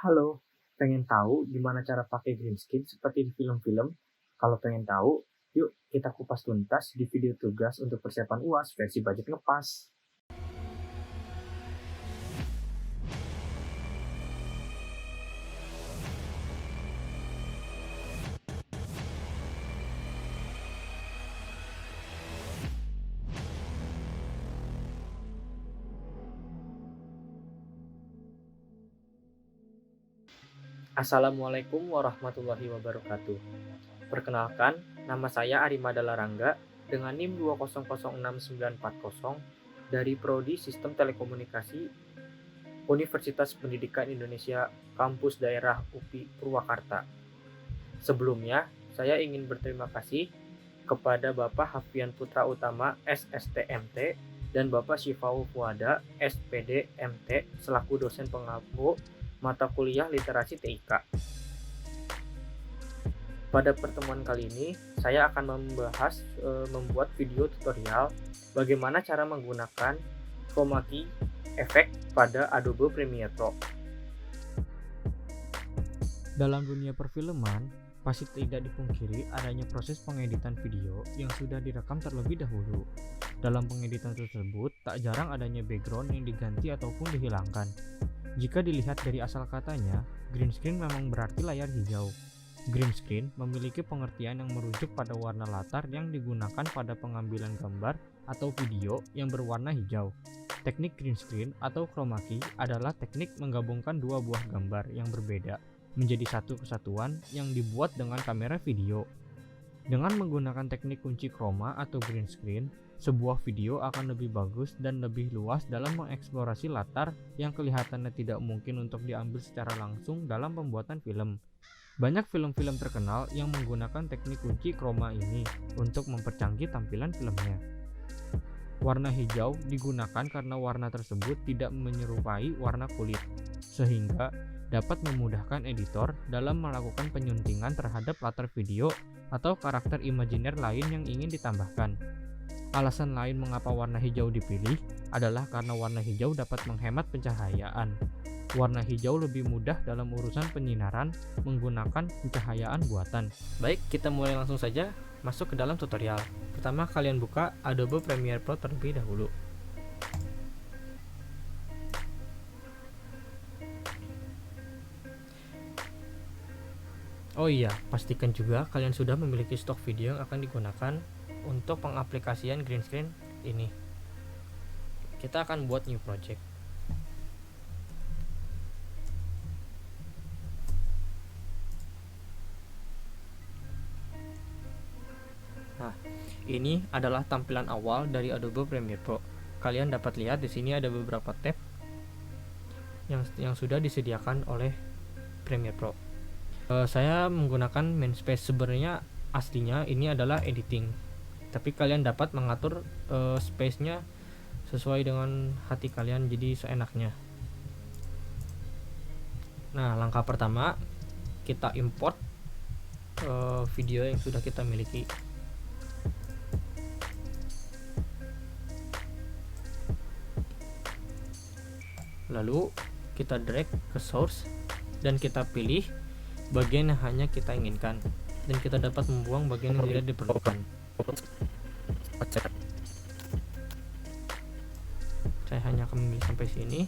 Halo, pengen tahu gimana cara pakai green screen seperti di film-film? Kalau pengen tahu, yuk kita kupas tuntas di video tugas untuk persiapan UAS versi budget ngepas. Assalamualaikum warahmatullahi wabarakatuh. Perkenalkan, nama saya Arimada Larangga dengan NIM 2006940 dari Prodi Sistem Telekomunikasi Universitas Pendidikan Indonesia Kampus Daerah UPI Purwakarta. Sebelumnya, saya ingin berterima kasih kepada Bapak Hafian Putra Utama SSTMT dan Bapak Syifau Fuada SPD MT selaku dosen pengampu mata kuliah literasi TIK. Pada pertemuan kali ini, saya akan membahas membuat video tutorial bagaimana cara menggunakan chroma key efek pada Adobe Premiere Pro. Dalam dunia perfilman, pasti tidak dipungkiri adanya proses pengeditan video yang sudah direkam terlebih dahulu. Dalam pengeditan tersebut, tak jarang adanya background yang diganti ataupun dihilangkan. Jika dilihat dari asal katanya, green screen memang berarti layar hijau. Green screen memiliki pengertian yang merujuk pada warna latar yang digunakan pada pengambilan gambar atau video yang berwarna hijau. Teknik green screen atau chroma key adalah teknik menggabungkan dua buah gambar yang berbeda menjadi satu kesatuan yang dibuat dengan kamera video. Dengan menggunakan teknik kunci chroma atau green screen, sebuah video akan lebih bagus dan lebih luas dalam mengeksplorasi latar yang kelihatannya tidak mungkin untuk diambil secara langsung dalam pembuatan film. Banyak film-film terkenal yang menggunakan teknik kunci chroma ini untuk mempercanggih tampilan filmnya. Warna hijau digunakan karena warna tersebut tidak menyerupai warna kulit, sehingga dapat memudahkan editor dalam melakukan penyuntingan terhadap latar video atau karakter imajiner lain yang ingin ditambahkan. Alasan lain mengapa warna hijau dipilih adalah karena warna hijau dapat menghemat pencahayaan. Warna hijau lebih mudah dalam urusan penyinaran menggunakan pencahayaan buatan. Baik, kita mulai langsung saja masuk ke dalam tutorial. Pertama, kalian buka Adobe Premiere Pro terlebih dahulu. Oh iya, pastikan juga kalian sudah memiliki stok video yang akan digunakan untuk pengaplikasian green screen ini. Kita akan buat new project. Nah, ini adalah tampilan awal dari Adobe Premiere Pro. Kalian dapat lihat di sini ada beberapa tab yang sudah disediakan oleh Premiere Pro. Saya menggunakan main space. Sebenarnya aslinya ini adalah editing, tapi kalian dapat mengatur space-nya sesuai dengan hati kalian, jadi seenaknya. Nah, langkah pertama kita import video yang sudah kita miliki. Lalu kita drag ke source dan kita pilih bagian yang hanya kita inginkan, dan kita dapat membuang bagian yang tidak diperlukan. Saya hanya akan memilih sampai sini.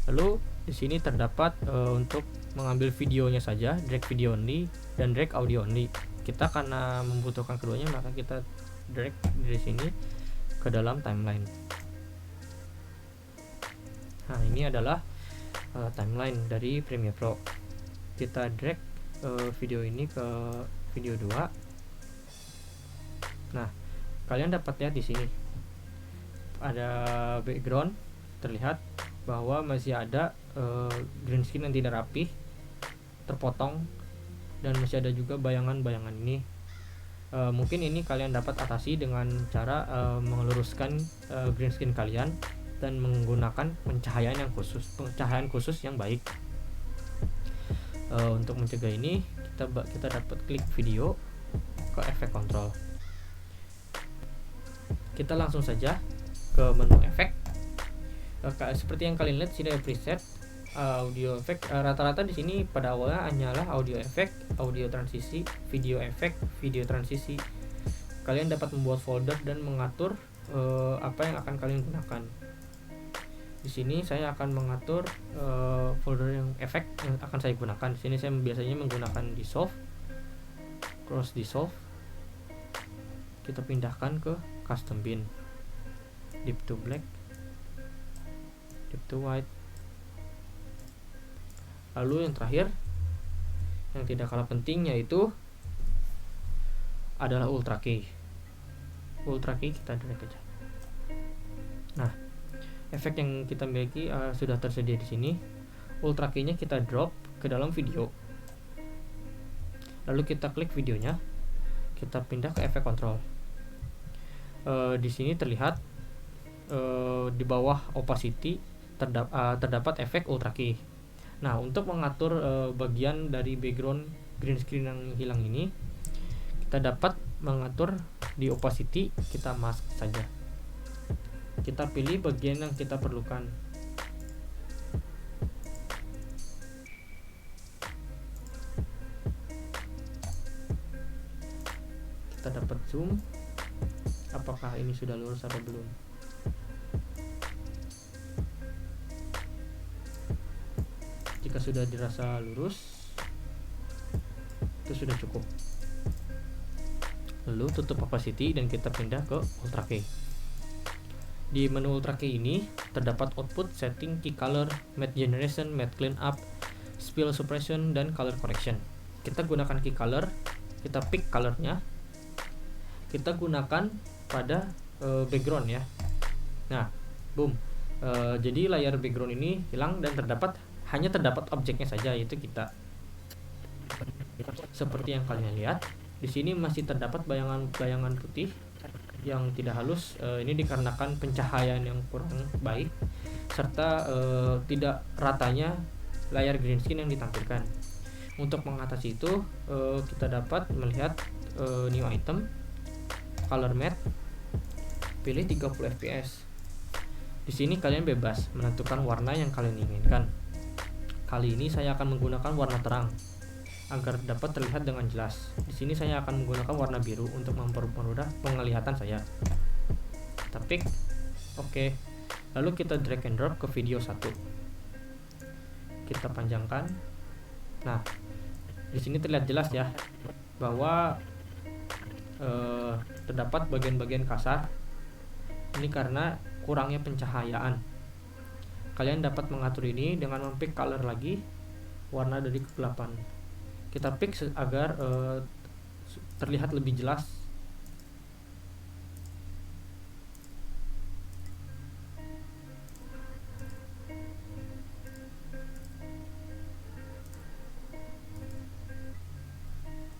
Lalu di sini terdapat untuk mengambil videonya saja, drag video only dan drag audio only. Kita karena membutuhkan keduanya, maka kita drag dari sini ke dalam timeline. Nah, ini adalah timeline dari Premiere Pro. Kita drag video ini ke video 2. Nah, kalian dapat lihat di sini ada background, terlihat bahwa masih ada green screen yang tidak rapih, terpotong, dan masih ada juga bayangan-bayangan ini. Mungkin ini kalian dapat atasi dengan cara meluruskan green screen kalian dan menggunakan pencahayaan khusus yang baik. Untuk mencegah ini, kita dapat klik video ke efek control. Kita langsung saja ke menu efek. Seperti yang kalian lihat, sini ada preset audio efek. Rata-rata di sini pada awalnya hanyalah audio efek, audio transisi, video efek, video transisi. Kalian dapat membuat folder dan mengatur apa yang akan kalian gunakan. Di sini saya akan mengatur folder yang efek yang akan saya gunakan. Di sini saya biasanya menggunakan dissolve, cross dissolve. Kita pindahkan ke custom bin, deep to black, deep to white. Lalu yang terakhir, yang tidak kalah penting, yaitu adalah ultra key. Ultra key kita drag aja. Nah, efek yang kita miliki sudah tersedia di sini. Ultra key-nya kita drop ke dalam video. Lalu kita klik videonya, kita pindah ke efek control. Di sini terlihat di bawah opacity terdapat efek ultra key. Nah, untuk mengatur bagian dari background green screen yang hilang ini, kita dapat mengatur di opacity, kita mask saja. Kita pilih bagian yang kita perlukan. Kita dapat zoom. Apakah ini sudah lurus atau belum? Jika sudah dirasa lurus, itu sudah cukup. Lalu tutup opacity dan kita pindah ke ultra key. Di menu ultra key ini terdapat output, setting, key color, matte generation, matte cleanup, spill suppression, dan color correction. Kita gunakan key color, kita pick colornya, kita gunakan pada background ya. Nah, boom. Jadi layar background ini hilang dan hanya terdapat objeknya saja, yaitu kita. Seperti yang kalian lihat, di sini masih terdapat bayangan-bayangan putih yang tidak halus. Ini dikarenakan pencahayaan yang kurang baik serta tidak ratanya layar green screen yang ditampilkan. Untuk mengatasi itu, kita dapat melihat new item, color matte, pilih 30 fps. Di sini kalian bebas menentukan warna yang kalian inginkan. Kali ini saya akan menggunakan warna terang agar dapat terlihat dengan jelas. Di sini saya akan menggunakan warna biru untuk mempermudah penglihatan saya. Kita pick, oke. Lalu kita drag and drop ke video 1. Kita panjangkan. Nah, di sini terlihat jelas ya bahwa terdapat bagian-bagian kasar. Ini karena kurangnya pencahayaan. Kalian dapat mengatur ini dengan mempick color lagi, warna dari kegelapan. Kita pick agar terlihat lebih jelas.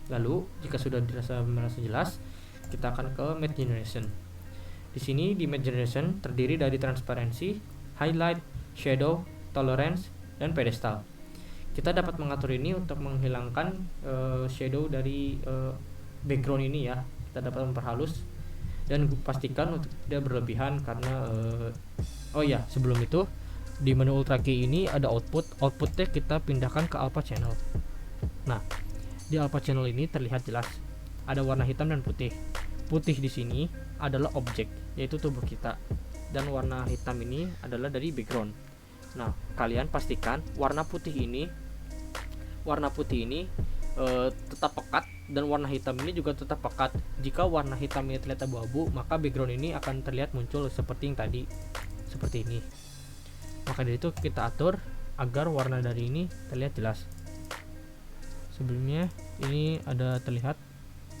Lalu, jika sudah merasa jelas, kita akan ke matte generation. Di sini di matte generation terdiri dari transparansi, highlight, shadow, tolerance, dan pedestal. Kita dapat mengatur ini untuk menghilangkan shadow dari background ini ya. Kita dapat memperhalus dan pastikan untuk tidak berlebihan karena oh ya, sebelum itu di menu ultra key ini ada outputnya kita pindahkan ke alpha channel. Nah, di alpha channel ini terlihat jelas ada warna hitam dan putih. Putih di sini adalah objek, yaitu tubuh kita, dan warna hitam ini adalah dari background. Nah, kalian pastikan warna putih ini tetap pekat dan warna hitam ini juga tetap pekat. Jika warna hitam ini terlihat abu-abu, maka background ini akan terlihat muncul seperti yang tadi, seperti ini. Maka dari itu kita atur agar warna dari ini terlihat jelas. Sebelumnya ini ada terlihat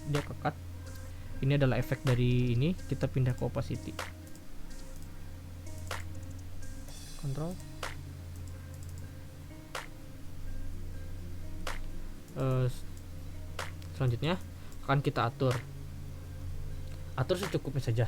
dia pekat. Ini adalah efek dari ini. Kita pindah ke opacity, control. Selanjutnya akan kita atur secukupnya saja.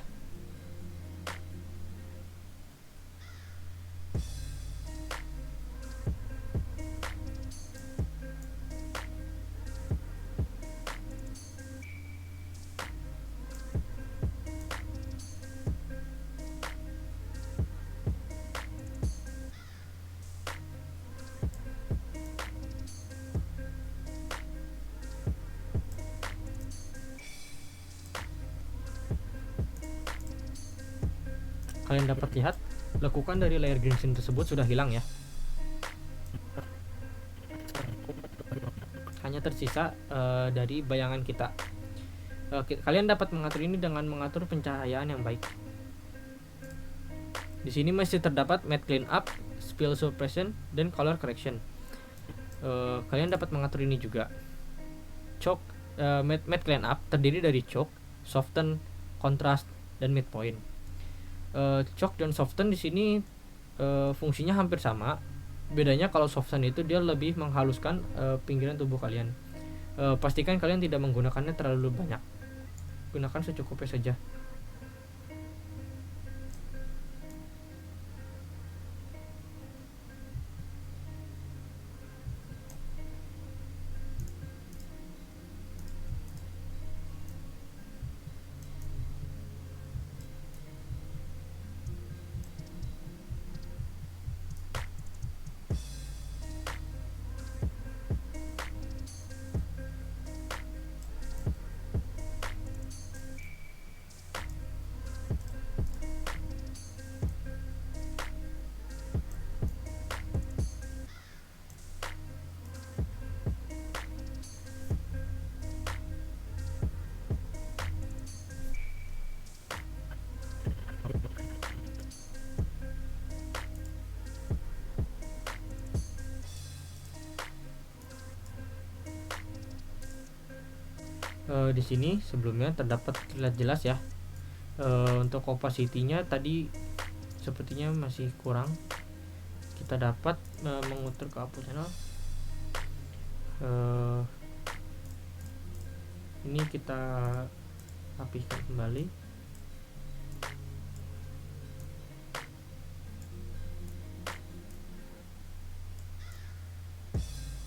kalian dapat lihat lekukan dari layer green screen tersebut sudah hilang ya. Hanya tersisa dari bayangan kita. Kalian dapat mengatur ini dengan mengatur pencahayaan yang baik. Di sini masih terdapat matte cleanup, spill suppression, dan color correction. Kalian dapat mengatur ini juga. Choke, matte cleanup terdiri dari choke, soften, contrast, dan midpoint. Choke dan soften di sini fungsinya hampir sama. Bedanya kalau soften itu dia lebih menghaluskan pinggiran tubuh kalian. Pastikan kalian tidak menggunakannya terlalu banyak. Gunakan secukupnya saja. Di sini sebelumnya terdapat terlihat jelas ya. Untuk opacity-nya tadi sepertinya masih kurang. Kita dapat mengutur ke upper channel. Ini kita rapihkan kembali.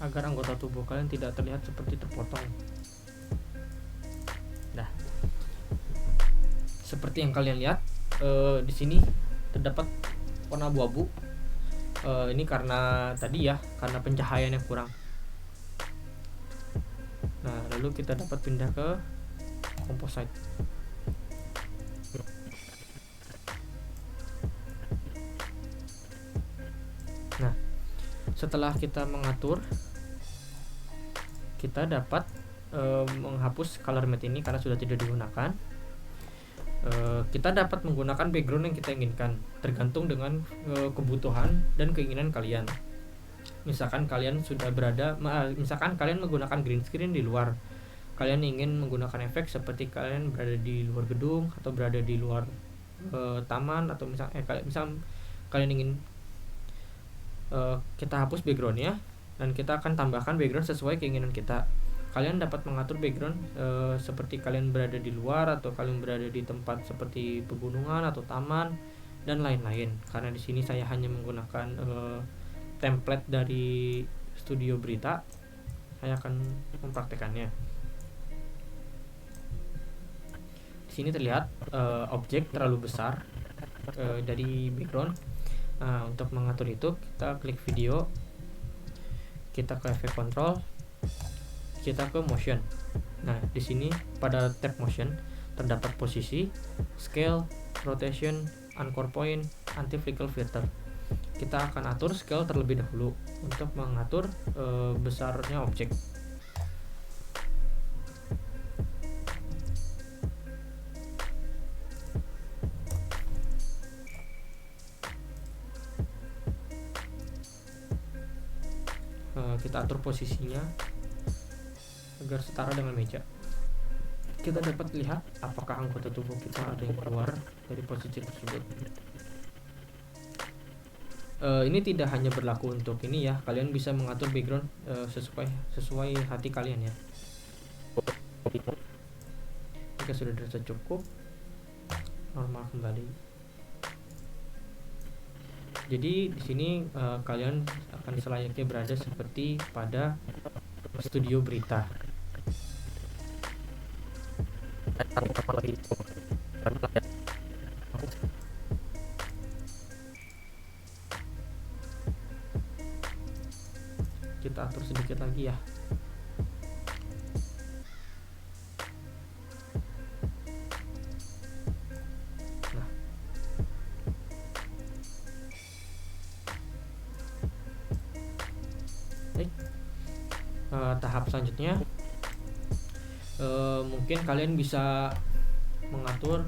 Agar anggota tubuh kalian tidak terlihat seperti terpotong. Nah, seperti yang kalian lihat, di sini terdapat warna abu-abu. Ini karena tadi ya, karena pencahayaan yang kurang. Nah, lalu kita dapat pindah ke composite. Nah, setelah kita mengatur, kita dapat menghapus color matte ini karena sudah tidak digunakan. Kita dapat menggunakan background yang kita inginkan, tergantung dengan kebutuhan dan keinginan kalian. Misalkan kalian misalkan kalian menggunakan green screen di luar, kalian ingin menggunakan efek seperti kalian berada di luar gedung atau berada di luar taman, atau misal kalian ingin kita hapus backgroundnya dan kita akan tambahkan background sesuai keinginan kita. Kalian dapat mengatur background seperti kalian berada di luar atau kalian berada di tempat seperti pegunungan atau taman dan lain-lain. Karena di sini saya hanya menggunakan template dari Studio Brita, saya akan mempraktekannya. Di sini terlihat objek terlalu besar dari background. Nah, untuk mengatur itu kita klik video, kita ke efek control, kita ke motion. Nah, di sini pada tab motion terdapat posisi, scale, rotation, anchor point, anti-flicker filter. Kita akan atur scale terlebih dahulu untuk mengatur besarnya objek. Kita atur posisinya agar setara dengan meja. Kita dapat lihat apakah anggota tubuh kita ada yang keluar dari posisi tersebut. Ini tidak hanya berlaku untuk ini ya, kalian bisa mengatur background sesuai hati kalian ya. Jika sudah dirasa cukup, normal kembali. Jadi di sini kalian akan selayaknya berada seperti pada Studio Brita. Kita atur sedikit lagi ya. Nah, Baik. Tahap selanjutnya mungkin kalian bisa mengatur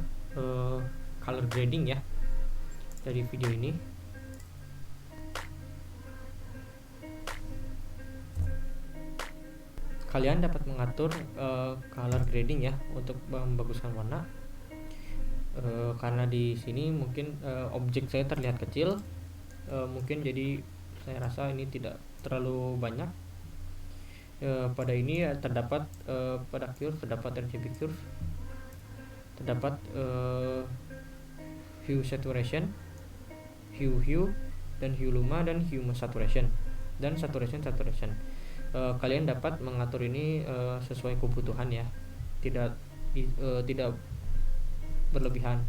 color grading ya dari video ini. Kalian dapat mengatur color grading ya untuk membaguskan warna. Karena di sini mungkin objek saya terlihat kecil, mungkin jadi saya rasa ini tidak terlalu banyak. Pada ini terdapat pada curve terdapat RGB curve, terdapat hue saturation, hue dan hue luma, dan hue saturation dan saturation. Kalian dapat mengatur ini sesuai kebutuhan ya, tidak berlebihan.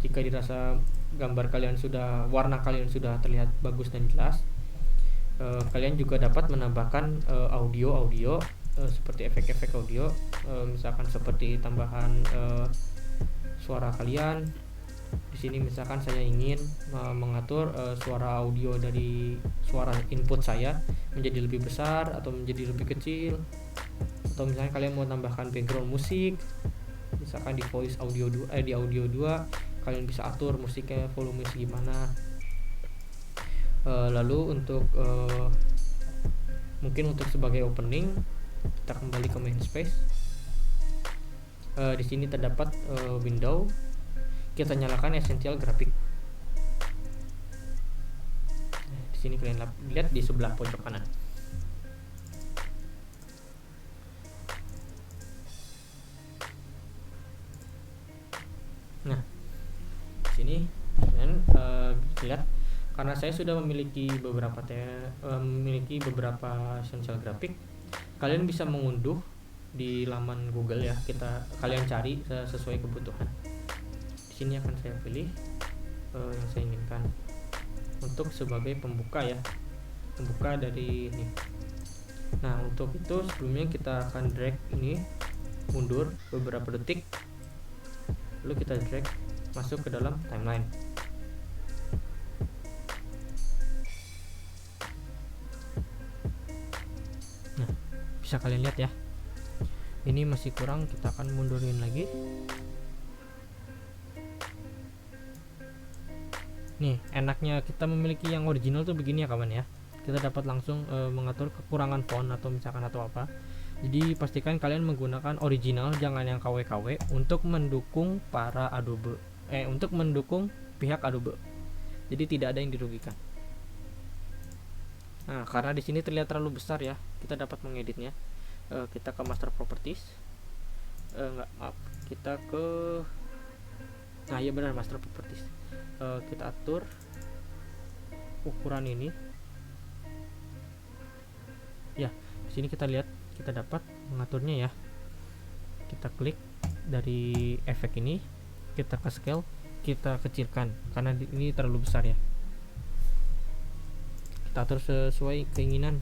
Jika dirasa warna kalian sudah terlihat bagus dan jelas, kalian juga dapat menambahkan audio seperti efek-efek audio, misalkan seperti tambahan suara kalian. Di sini misalkan saya ingin mengatur suara audio dari suara input saya menjadi lebih besar atau menjadi lebih kecil, atau misalnya kalian mau tambahkan background musik, misalkan di voice audio 2 di audio 2 kalian bisa atur musiknya volume segimana. Lalu untuk mungkin untuk sebagai opening, kita kembali ke main space. Di sini terdapat window. Kita nyalakan essential graphic. Di sini kalian lihat di sebelah pojok kanan. Nah, di sini kalian lihat, karena saya sudah memiliki beberapa essential graphic, kalian bisa mengunduh di laman Google ya. Kalian cari sesuai kebutuhan. Di sini akan saya pilih yang saya inginkan untuk sebagai pembuka ya, pembuka dari ini. Nah, untuk itu sebelumnya kita akan drag ini mundur beberapa detik, lalu kita drag masuk ke dalam timeline. Nah, bisa kalian lihat ya, ini masih kurang, kita akan mundurin lagi. Nih, enaknya kita memiliki yang original tuh begini ya kawan ya, kita dapat langsung mengatur kekurangan font atau misalkan atau apa. Jadi pastikan kalian menggunakan original, jangan yang KW untuk mendukung untuk mendukung pihak Adobe. Jadi tidak ada yang dirugikan. Nah, karena di sini terlihat terlalu besar ya, kita dapat mengeditnya. Kita ke master properties. Kita ke master properties. Kita atur ukuran ini. Ya, di sini kita lihat, kita dapat mengaturnya ya. Kita klik dari efek ini, kita ke scale, kita kecilkan karena ini terlalu besar ya. Kita atur sesuai keinginan.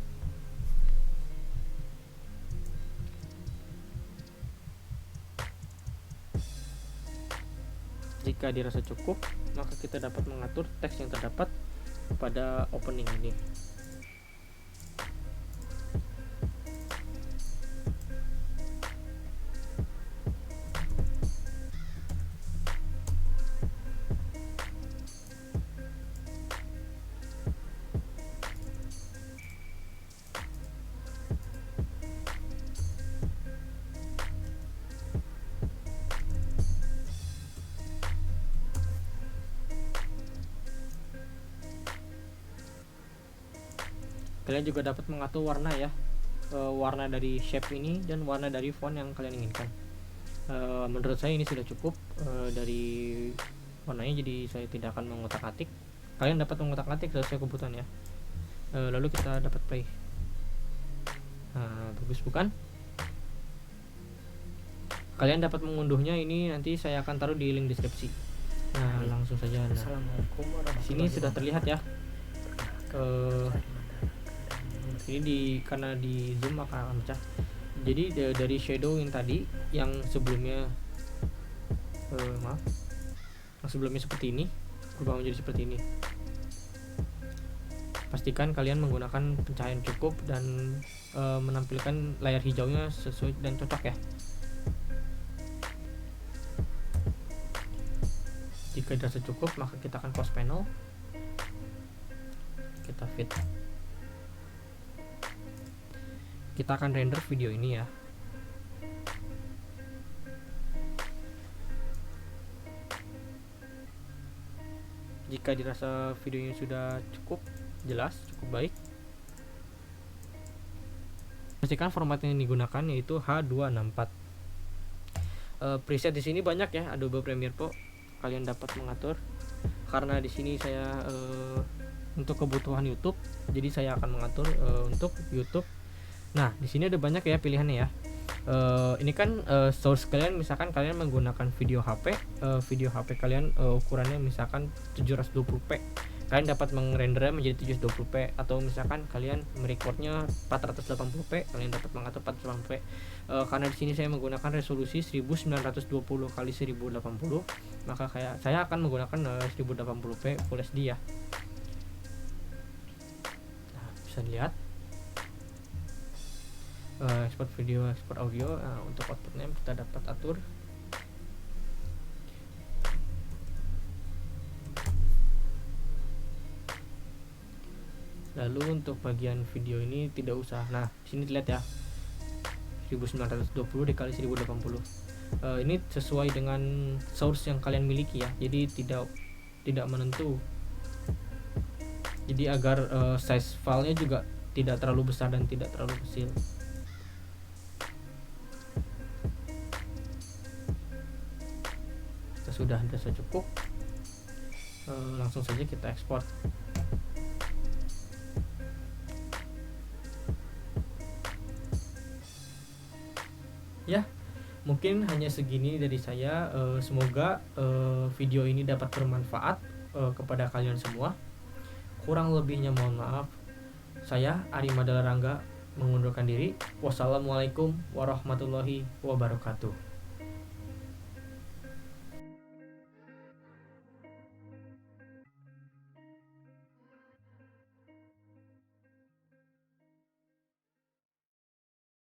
Jika dirasa cukup, maka kita dapat mengatur teks yang terdapat pada opening ini. Kalian juga dapat mengatur warna ya, warna dari shape ini dan warna dari font yang kalian inginkan. Menurut saya ini sudah cukup dari warnanya, jadi saya tidak akan mengotak-atik. Kalian dapat mengotak-atik sesuai kebutuhan ya. Lalu kita dapat play. Bagus bukan? Kalian dapat mengunduhnya, ini nanti saya akan taruh di link deskripsi. Nah, langsung saja. Assalamualaikum Di sini sudah terlihat ya. Ini karena di zoom akan pecah. Jadi dari shadow yang tadi, yang sebelumnya yang sebelumnya seperti ini, berubah menjadi seperti ini. pastikan kalian menggunakan pencahayaan cukup dan menampilkan layar hijaunya sesuai dan cocok ya. Jika dirasa cukup, maka kita akan close panel, kita fit. Kita akan render video ini ya. Jika dirasa videonya sudah cukup jelas, cukup baik, pastikan format yang digunakan yaitu H264. Preset di sini banyak ya, Adobe Premiere Pro. Kalian dapat mengatur. Karena di sini saya untuk kebutuhan YouTube, jadi saya akan mengatur untuk YouTube. Nah, di sini ada banyak ya pilihannya ya. Ini kan source kalian, misalkan kalian menggunakan video HP kalian ukurannya misalkan 720p, kalian dapat mengendernya menjadi 720p, atau misalkan kalian merecordnya 480p, kalian dapat mengatur 480p. Karena di sini saya menggunakan resolusi 1920 x 1080, maka saya akan menggunakan 1080p Full HD ya. Nah, bisa dilihat export video, export audio. Untuk outputnya kita dapat atur. Lalu untuk bagian video ini tidak usah. Nah, sini dilihat ya, 1920 dikali 1080. Ini sesuai dengan source yang kalian miliki ya. Jadi tidak menentu. Jadi agar size filenya juga tidak terlalu besar dan tidak terlalu kecil. Sudah dirasa cukup, langsung saja kita ekspor. Ya, mungkin hanya segini dari saya. Semoga video ini dapat bermanfaat kepada kalian semua. Kurang lebihnya mohon maaf. Saya Ari Madalarangga mengundurkan diri. Wassalamualaikum warahmatullahi wabarakatuh.